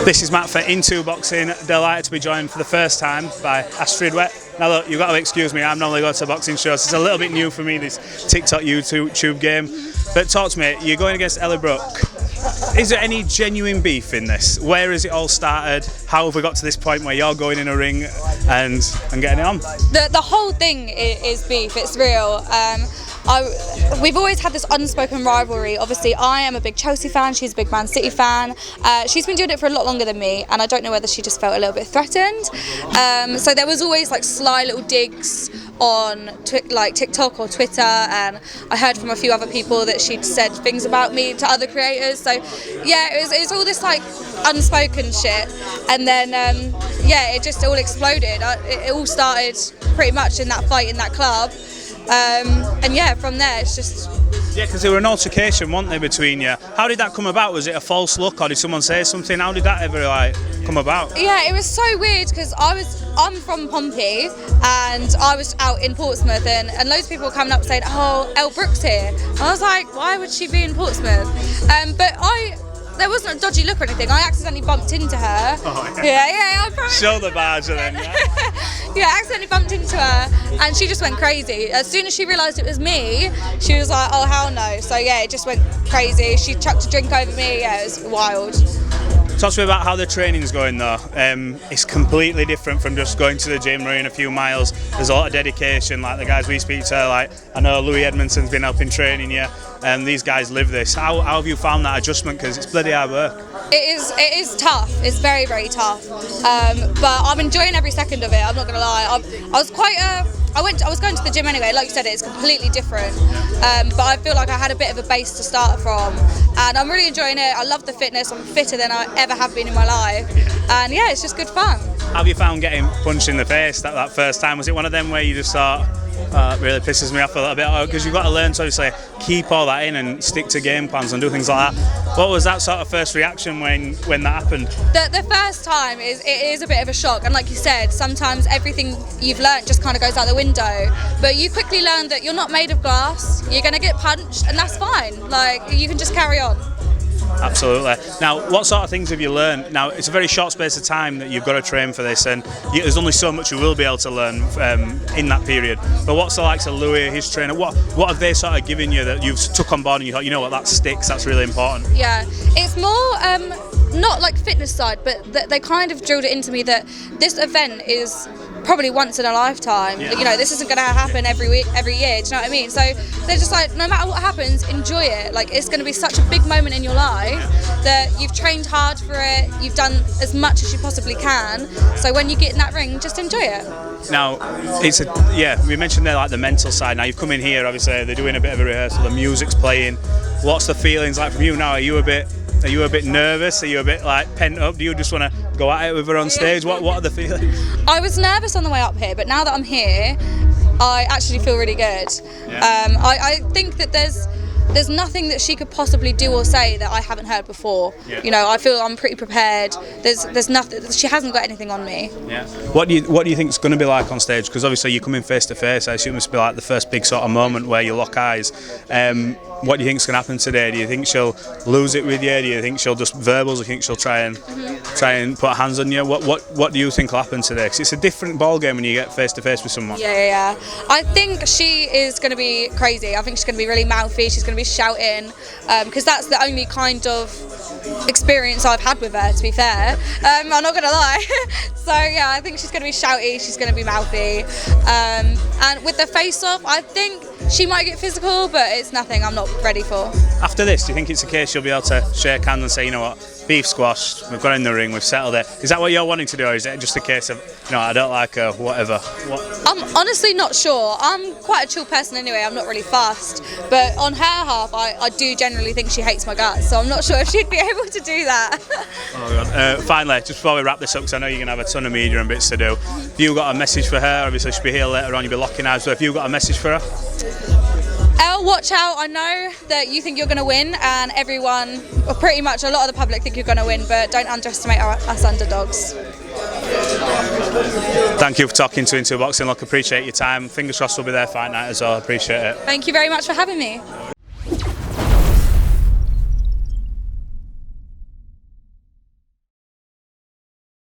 This is Matt for Into Boxing. Delighted to be joined for the first time by Astrid Wett. Now look, you've got to excuse me, I'm normally going to boxing shows. It's a little bit new for me, this TikTok, YouTube game. But talk to me, you're going against Elle Brooke. Is there any genuine beef in this? Where has it all started? How have we got to this point where you're going in a ring and getting it on? The whole thing is beef, it's real. We've always had this unspoken rivalry. Obviously, I am a big Chelsea fan, she's a big Man City fan. She's been doing it for a lot longer than me, and I don't know whether she just felt a little bit threatened. So there was always like sly little digs on like TikTok or Twitter, and I heard from a few other people that she'd said things about me to other creators. So yeah, it was all this like unspoken shit, and then yeah, it just all exploded. It all started pretty much in that fight in that club. And yeah, from there it's just... Yeah, because there were an altercation, weren't they, between you? How did that come about? Was it a false look, or did someone say something? How did that ever like come about? Yeah, it was so weird because I'm from Pompey and I was out in Portsmouth, and loads of people were coming up saying, "Oh, Elle Brooke's here." And I was like, why would she be in Portsmouth? But there wasn't a dodgy look or anything. I accidentally bumped into her. Oh, yeah. Yeah, I promise. Show the badge then, yeah. Yeah, I accidentally bumped into her and she just went crazy. As soon as she realised it was me, she was like, oh hell no. So yeah, it just went crazy. She chucked a drink over me. Yeah, it was wild. Talk to me about how the training's going though. It's completely different from just going to the gym, running a few miles. There's a lot of dedication, like the guys we speak to, like I know Louis Edmondson's been helping training you, and these guys live this. How have you found that adjustment? Because it's bloody hard work. It is tough. It's very, very tough. But I'm enjoying every second of it. I'm not gonna lie. I was going to the gym anyway. Like you said, it's completely different. But I feel like I had a bit of a base to start from, and I'm really enjoying it. I love the fitness. I'm fitter than I ever have been in my life, and yeah, it's just good fun. How have you found getting punched in the face that first time? Was it one of them where you just thought, it really pisses me off a little bit? Because you've got to learn to obviously keep all that in and stick to game plans and do things like that. What was that sort of first reaction when that happened? The first time it is a bit of a shock, and like you said, sometimes everything you've learnt just kind of goes out the window. But you quickly learn that you're not made of glass. You're going to get punched, and that's fine. Like, you can just carry on. Absolutely. Now, what sort of things have you learned? Now, it's a very short space of time that you've got to train for this, and there's only so much you will be able to learn in that period. But what's the likes of Louis, his trainer, what have they sort of given you that you've took on board and you thought, you know what, that sticks, that's really important? Yeah, it's more not like fitness side, but they kind of drilled it into me that this event is probably once in a lifetime. Yeah. You know, this isn't going to happen every week, every year. Do you know what I mean? So they're just like, no matter what happens, enjoy it. Like, it's going to be such a big moment in your life that you've trained hard for it. You've done as much as you possibly can. So when you get in that ring, just enjoy it. Now, we mentioned there like the mental side. Now you've come in here, obviously they're doing a bit of a rehearsal. The music's playing. What's the feelings like from you now? Are you a bit nervous? Are you a bit like pent up? Do you just want to go at it with her on stage? What are the feelings? I was nervous on the way up here, but now that I'm here, I actually feel really good. Yeah. I think that there's nothing that she could possibly do or say that I haven't heard before. Yeah. You know, I feel I'm pretty prepared. There's nothing. She hasn't got anything on me. Yeah. What do you think it's going to be like on stage? Because obviously you're coming face to face. I assume it must be like the first big sort of moment where you lock eyes. What do you think's going to happen today? Do you think she'll lose it with you? Do you think she'll just verbals? Do you think she'll try and put hands on you? What do you think will happen today? Because it's a different ball game when you get face to face with someone. Yeah. I think she is going to be crazy. I think she's going to be really mouthy. She's going to be shouting, because that's the only kind of experience I've had with her, to be fair. I'm not going to lie. So yeah, I think she's going to be shouty. She's going to be mouthy. And with the face off, I think she might get physical, but it's nothing I'm not ready for. After this, do you think it's a case you'll be able to shake hands and say, you know what, beef squashed, we've got in the ring, we've settled it? Is that what you're wanting to do, or is it just a case of, you know, I don't like her, whatever? I'm honestly not sure. I'm quite a chill person anyway, I'm not really fast. But on her half, I do generally think she hates my guts, so I'm not sure if she'd be able to do that. Oh God. Finally, just before we wrap this up, because I know you're going to have a ton of media and bits to do, have you got a message for her? Obviously she'll be here later on, you'll be locking eyes, so have you got a message for her? Elle, watch out. I know that you think you're going to win, and everyone, or pretty much a lot of the public, think you're going to win, but don't underestimate us underdogs. Thank you for talking to Into Boxing. Look, appreciate your time. Fingers crossed we'll be there fight night as well. Appreciate it. Thank you very much for having me.